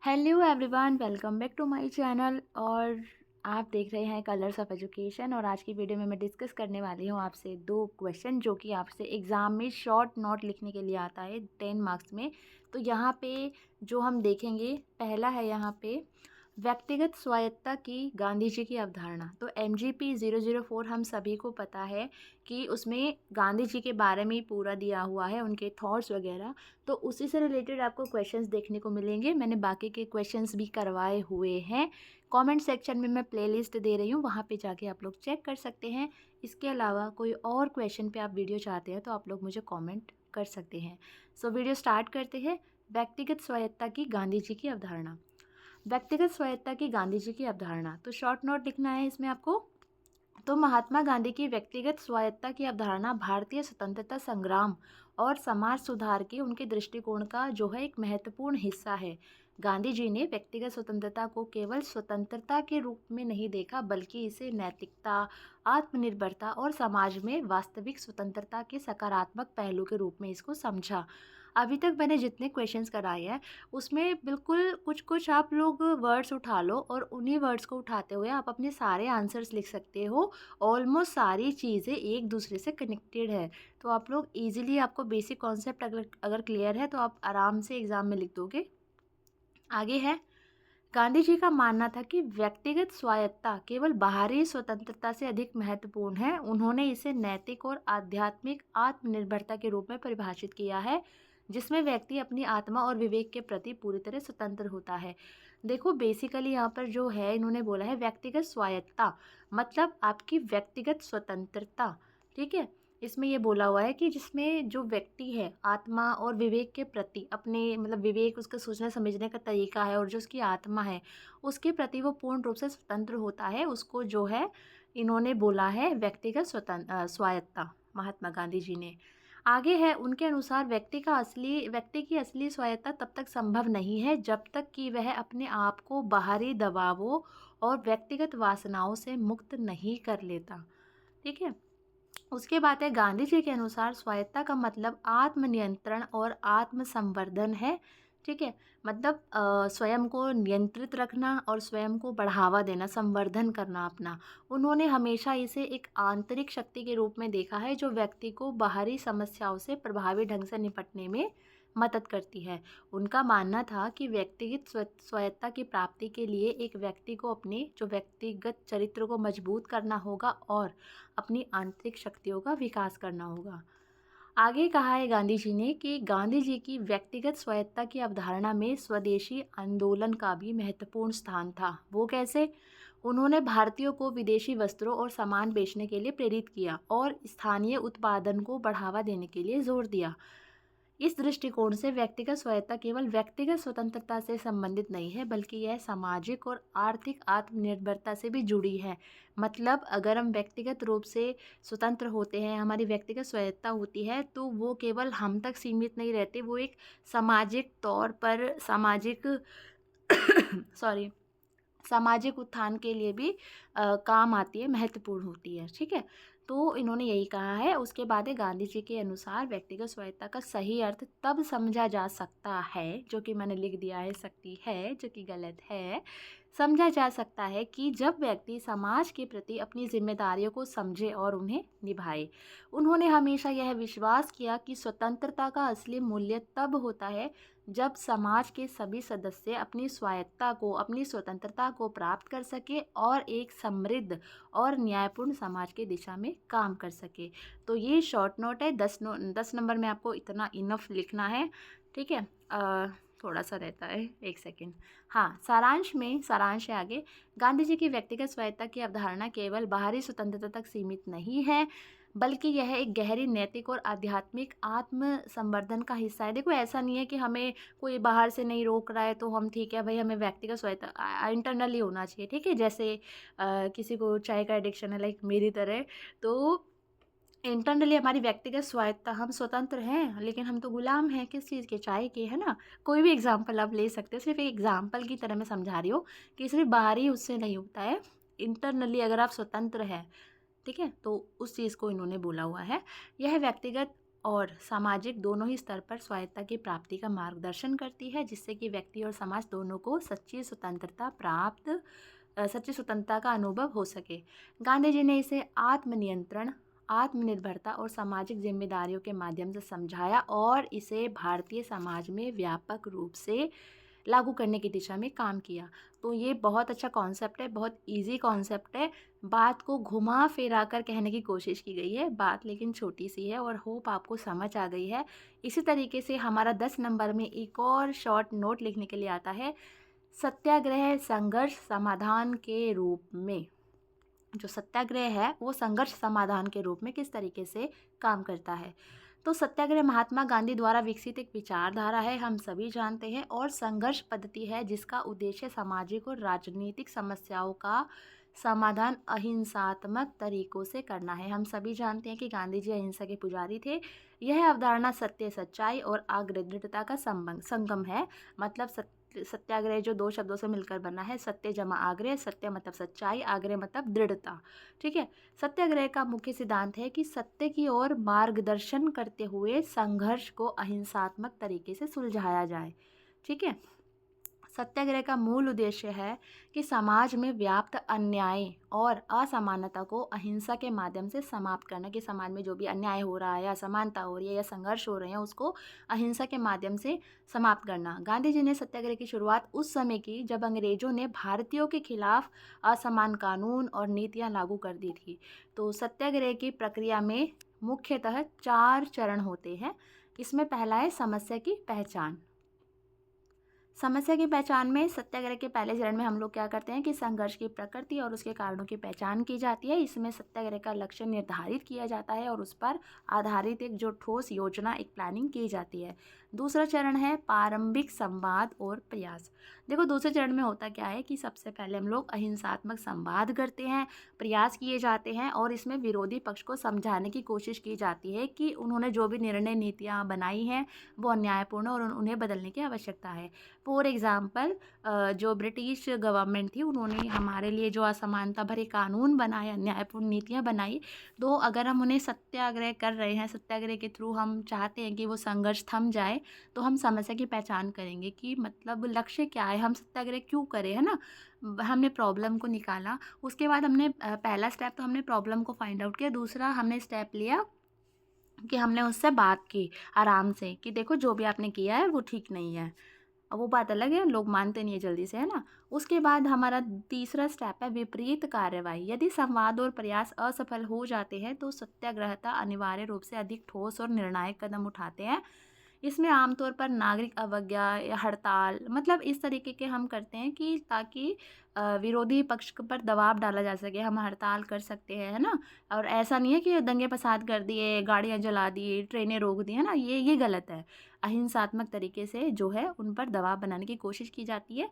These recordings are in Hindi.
Hello everyone, welcome back to my channel. और आप देख रहे हैं कलर्स ऑफ एजुकेशन। और आज की वीडियो में मैं डिस्कस करने वाली हूँ आपसे दो क्वेश्चन जो कि आपसे एग्ज़ाम में शॉर्ट नोट लिखने के लिए आता है 10 मार्क्स में। तो यहाँ पे जो हम देखेंगे, पहला है यहाँ पे व्यक्तिगत स्वायत्ता की गांधी जी की अवधारणा। तो MGP 004 हम सभी को पता है कि उसमें गांधी जी के बारे में ही पूरा दिया हुआ है, उनके थॉट्स वगैरह। तो उसी से रिलेटेड आपको क्वेश्चंस देखने को मिलेंगे। मैंने बाकी के क्वेश्चंस भी करवाए हुए हैं। कमेंट सेक्शन में मैं प्लेलिस्ट दे रही हूँ, वहाँ पे जाके आप लोग चेक कर सकते हैं। इसके अलावा कोई और क्वेश्चन पे आप वीडियो चाहते हैं तो आप लोग मुझे कमेंट कर सकते हैं। सो वीडियो स्टार्ट करते हैं। व्यक्तिगत स्वायत्ता की गांधी जी की अवधारणा। व्यक्तिगत स्वायत्ता की गांधी जी की अवधारणा, तो शॉर्ट नोट लिखना है इसमें आपको। तो महात्मा गांधी की व्यक्तिगत स्वायत्ता की अवधारणा भारतीय स्वतंत्रता संग्राम और समाज सुधार के उनके दृष्टिकोण का जो है एक महत्वपूर्ण हिस्सा है। गांधी जी ने व्यक्तिगत स्वतंत्रता को केवल स्वतंत्रता के रूप में नहीं देखा, बल्कि इसे नैतिकता, आत्मनिर्भरता और समाज में वास्तविक स्वतंत्रता के सकारात्मक पहलू के रूप में इसको समझा। अभी तक मैंने जितने क्वेश्चंस कराए हैं उसमें बिल्कुल कुछ कुछ आप लोग वर्ड्स उठा लो और उन्हीं वर्ड्स को उठाते हुए आप अपने सारे आंसर्स लिख सकते हो। ऑलमोस्ट सारी चीज़ें एक दूसरे से कनेक्टेड है, तो आप लोग इजीली, आपको बेसिक कॉन्सेप्ट अगर क्लियर है तो आप आराम से एग्ज़ाम में लिख दोगे। आगे है, गांधी जी का मानना था कि व्यक्तिगत स्वायत्ता केवल बाहरी स्वतंत्रता से अधिक महत्वपूर्ण है। उन्होंने इसे नैतिक और आध्यात्मिक आत्मनिर्भरता के रूप में परिभाषित किया है, जिसमें व्यक्ति अपनी आत्मा और विवेक के प्रति पूरी तरह स्वतंत्र होता है। देखो, बेसिकली यहाँ पर जो है इन्होंने बोला है व्यक्तिगत स्वायत्ता, मतलब आपकी व्यक्तिगत स्वतंत्रता। ठीक है, इसमें ये बोला हुआ है कि जिसमें जो व्यक्ति है आत्मा और विवेक के प्रति अपने, मतलब विवेक उसका सोचने समझने का तरीका है, और जो उसकी आत्मा है उसके प्रति वो पूर्ण रूप से स्वतंत्र होता है, उसको जो है इन्होंने बोला है व्यक्तिगत स्वायत्ता, महात्मा गांधी जी ने। आगे है, उनके अनुसार व्यक्ति की असली स्वायत्ता तब तक संभव नहीं है जब तक कि वह अपने आप को बाहरी दबावों और व्यक्तिगत वासनाओं से मुक्त नहीं कर लेता। ठीक है, उसके बाद है, गांधी जी के अनुसार स्वायत्ता का मतलब आत्मनियंत्रण और आत्मसंवर्धन है। ठीक है, मतलब स्वयं को नियंत्रित रखना और स्वयं को बढ़ावा देना, संवर्धन करना अपना। उन्होंने हमेशा इसे एक आंतरिक शक्ति के रूप में देखा है जो व्यक्ति को बाहरी समस्याओं से प्रभावी ढंग से निपटने में मदद करती है। उनका मानना था कि व्यक्तिगत स्वायत्ता की प्राप्ति के लिए एक व्यक्ति को अपने जो व्यक्तिगत चरित्र को मजबूत करना होगा और अपनी आंतरिक शक्तियों का विकास करना होगा। आगे कहा है गांधी जी ने कि गांधी जी की व्यक्तिगत स्वायत्ता की अवधारणा में स्वदेशी आंदोलन का भी महत्वपूर्ण स्थान था। वो कैसे? उन्होंने भारतीयों को विदेशी वस्त्रों और सामान बेचने के लिए प्रेरित किया और स्थानीय उत्पादन को बढ़ावा देने के लिए जोर दिया। इस दृष्टिकोण से व्यक्तिगत स्वायत्ता केवल व्यक्तिगत स्वतंत्रता से संबंधित नहीं है, बल्कि यह सामाजिक और आर्थिक आत्मनिर्भरता से भी जुड़ी है। मतलब अगर हम व्यक्तिगत रूप से स्वतंत्र होते हैं, हमारी व्यक्तिगत स्वायत्ता होती है, तो वो केवल हम तक सीमित नहीं रहते, वो एक सामाजिक तौर पर सामाजिक सॉरी सामाजिक उत्थान के लिए भी काम आती है, महत्वपूर्ण होती है। ठीक है, तो इन्होंने यही कहा है। उसके बाद है, गांधी जी के अनुसार व्यक्तिगत स्वायत्ता का सही अर्थ तब समझा जा सकता है, जो कि मैंने लिख दिया है सकती है, जो कि गलत है, समझा जा सकता है कि जब व्यक्ति समाज के प्रति अपनी जिम्मेदारियों को समझे और उन्हें निभाए। उन्होंने हमेशा यह विश्वास किया कि स्वतंत्रता का असली मूल्य तब होता है जब समाज के सभी सदस्य अपनी स्वायत्ता को, अपनी स्वतंत्रता को प्राप्त कर सके और एक समृद्ध और न्यायपूर्ण समाज की दिशा में काम कर सके। तो ये शॉर्ट नोट है, 10 नंबर में आपको इतना इनफ लिखना है। ठीक है, थोड़ा सा रहता है, एक सेकेंड। हाँ, सारांश है आगे। गांधी जी की व्यक्तिगत स्वायत्ता की अवधारणा केवल बाहरी स्वतंत्रता तक सीमित नहीं है, बल्कि यह एक गहरी नैतिक और आध्यात्मिक आत्म संवर्धन का हिस्सा है। देखो, ऐसा नहीं है कि हमें कोई बाहर से नहीं रोक रहा है तो हम ठीक है भाई, हमें व्यक्तिगत स्वायत्ता इंटरनली होना चाहिए। ठीक है, जैसे किसी को चाय का एडिक्शन है, लाइक मेरी तरह, तो इंटरनली हमारी व्यक्तिगत स्वायत्ता, हम स्वतंत्र हैं लेकिन हम तो गुलाम हैं किस चीज़ के? चाय के, है ना। कोई भी एग्जाम्पल आप ले सकते हो, सिर्फ एक एग्जाम्पल की तरह मैं समझा रही हूँ कि सिर्फ बाहरी उससे नहीं होता है, इंटरनली अगर आप स्वतंत्र हैं, ठीक है, तो उस चीज़ को इन्होंने बोला हुआ है। यह व्यक्तिगत और सामाजिक दोनों ही स्तर पर स्वायत्तता की प्राप्ति का मार्गदर्शन करती है, जिससे कि व्यक्ति और समाज दोनों को सच्ची स्वतंत्रता का अनुभव हो सके। गांधी जी ने इसे आत्मनियंत्रण, आत्मनिर्भरता और सामाजिक जिम्मेदारियों के माध्यम से समझाया और इसे भारतीय समाज में व्यापक रूप से लागू करने की दिशा में काम किया। तो ये बहुत अच्छा कॉन्सेप्ट है, बहुत इजी कॉन्सेप्ट है। बात को घुमा फिरा कर कहने की कोशिश की गई है, बात लेकिन छोटी सी है और होप आपको समझ आ गई है। इसी तरीके से हमारा 10 नंबर में एक और शॉर्ट नोट लिखने के लिए आता है, सत्याग्रह संघर्ष समाधान के रूप में। जो सत्याग्रह है वो संघर्ष समाधान के रूप में किस तरीके से काम करता है। तो सत्याग्रह महात्मा गांधी द्वारा विकसित एक विचारधारा है, हम सभी जानते हैं, और संघर्ष पद्धति है जिसका उद्देश्य सामाजिक और राजनीतिक समस्याओं का समाधान अहिंसात्मक तरीकों से करना है। हम सभी जानते हैं कि गांधी जी अहिंसा के पुजारी थे। यह अवधारणा सत्य, सच्चाई और आग्रह दृढ़ता का संगम है। मतलब सत्याग्रह जो दो शब्दों से मिलकर बना है, सत्य जमा आग्रह। सत्य मतलब सच्चाई, आग्रह मतलब दृढ़ता। ठीक है। सत्याग्रह का मुख्य सिद्धांत है कि सत्य की ओर मार्गदर्शन करते हुए संघर्ष को अहिंसात्मक तरीके से सुलझाया जाए। ठीक है। सत्याग्रह का मूल उद्देश्य है कि समाज में व्याप्त अन्याय और असमानता को अहिंसा के माध्यम से समाप्त करना, कि समाज में जो भी अन्याय हो रहा है या असमानता हो रही है या संघर्ष हो रहे हैं उसको अहिंसा के माध्यम से समाप्त करना। गांधी जी ने सत्याग्रह की शुरुआत उस समय की जब अंग्रेजों ने भारतीयों के खिलाफ असमान कानून और नीतियां लागू कर दी थी। तो सत्याग्रह की प्रक्रिया में मुख्यतः 4 चरण होते हैं। इसमें पहला है समस्या की पहचान। समस्या की पहचान में सत्याग्रह के पहले चरण में हम लोग क्या करते हैं कि संघर्ष की प्रकृति और उसके कारणों की पहचान की जाती है। इसमें सत्याग्रह का लक्ष्य निर्धारित किया जाता है और उस पर आधारित एक जो ठोस योजना, एक प्लानिंग की जाती है। दूसरा चरण है प्रारंभिक संवाद और प्रयास। देखो दूसरे चरण में होता क्या है कि सबसे पहले हम लोग अहिंसात्मक संवाद करते हैं, प्रयास किए जाते हैं और इसमें विरोधी पक्ष को समझाने की कोशिश की जाती है कि उन्होंने जो भी निर्णय नीतियाँ बनाई हैं वो अन्यायपूर्ण और उन्हें बदलने की आवश्यकता है। फॉर एग्ज़ाम्पल जो ब्रिटिश गवर्नमेंट थी उन्होंने हमारे लिए जो असमानता भरे कानून बनाए, अन्यायपूर्ण नीतियाँ बनाई, तो अगर हम उन्हें सत्याग्रह कर रहे हैं, सत्याग्रह के थ्रू हम चाहते हैं कि वो संघर्ष थम जाए, तो हम समस्या की पहचान करेंगे कि मतलब लक्ष्य क्या है, हम सत्याग्रह क्यों करें, है ना। हमने प्रॉब्लम को निकाला, उसके बाद हमने पहला स्टेप तो हमने प्रॉब्लम को फाइंड आउट किया, दूसरा हमने स्टेप लिया कि हमने उससे बात की आराम से कि देखो जो भी आपने किया है वो ठीक नहीं है। अब वो बात अलग है, लोग मानते नहीं है जल्दी से, है ना। उसके बाद हमारा तीसरा स्टेप है विपरीत कार्यवाही। यदि संवाद और प्रयास असफल हो जाते हैं तो सत्याग्रहता अनिवार्य रूप से अधिक ठोस और निर्णायक कदम उठाते हैं। इसमें आमतौर पर नागरिक अवज्ञा या हड़ताल, मतलब इस तरीके के हम करते हैं कि ताकि विरोधी पक्ष पर दबाव डाला जा सके। हम हड़ताल कर सकते हैं, है ना। और ऐसा नहीं है कि दंगे फसाद कर दिए, गाड़ियाँ जला दी, ट्रेनें रोक दी, है ना, ये गलत है। अहिंसात्मक तरीके से जो है उन पर दबाव बनाने की कोशिश की जाती है।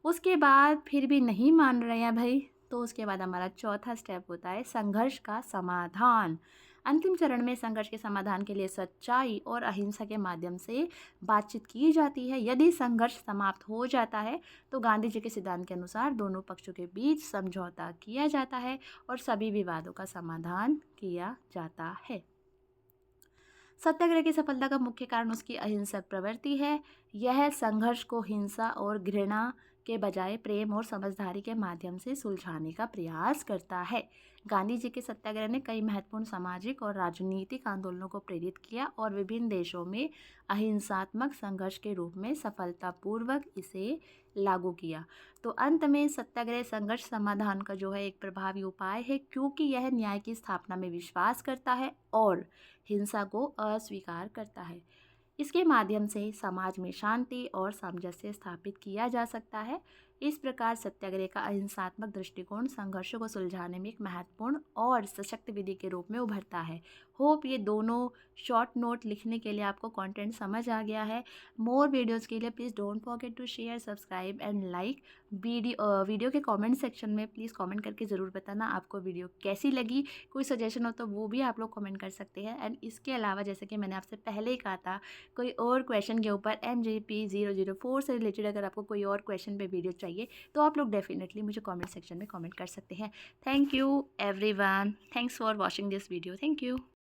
उसके बाद फिर भी नहीं मान रहे हैं भाई, तो उसके बाद हमारा चौथा स्टेप होता है संघर्ष का समाधान। अंतिम चरण में संघर्ष के समाधान के लिए सच्चाई और अहिंसा के माध्यम से बातचीत की जाती है। यदि संघर्ष समाप्त हो जाता है तो गांधी जी के सिद्धांत के अनुसार दोनों पक्षों के बीच समझौता किया जाता है और सभी विवादों का समाधान किया जाता है। सत्याग्रह की सफलता का मुख्य कारण उसकी अहिंसक प्रवृत्ति है। यह संघर्ष को हिंसा और घृणा के बजाय प्रेम और समझदारी के माध्यम से सुलझाने का प्रयास करता है। गांधी जी के सत्याग्रह ने कई महत्वपूर्ण सामाजिक और राजनीतिक आंदोलनों को प्रेरित किया और विभिन्न देशों में अहिंसात्मक संघर्ष के रूप में सफलतापूर्वक इसे लागू किया। तो अंत में सत्याग्रह संघर्ष समाधान का जो है एक प्रभावी उपाय है, क्योंकि यह न्याय की स्थापना में विश्वास करता है और हिंसा को अस्वीकार करता है। इसके माध्यम से समाज में शांति और सामंजस्य स्थापित किया जा सकता है। इस प्रकार सत्याग्रह का अहिंसात्मक दृष्टिकोण संघर्षों को सुलझाने में एक महत्वपूर्ण और सशक्त विधि के रूप में उभरता है। होप ये दोनों शॉर्ट नोट लिखने के लिए आपको कंटेंट समझ आ गया है। मोर वीडियोज़ के लिए please don't forget to share, subscribe and like. Video के कमेंट सेक्शन में प्लीज़ कमेंट करके ज़रूर बताना आपको वीडियो कैसी लगी। कोई सजेशन हो तो वो भी आप लोग कमेंट कर सकते हैं। एंड इसके अलावा जैसे कि मैंने आपसे पहले ही कहा था, कोई और क्वेश्चन के ऊपर MGP004 से रिलेटेड अगर आपको कोई और क्वेश्चन पे वीडियो चाहिए तो आप लोग डेफिनेटली मुझे कमेंट सेक्शन में कमेंट कर सकते हैं। Thank you everyone, thanks for watching this video, thank you.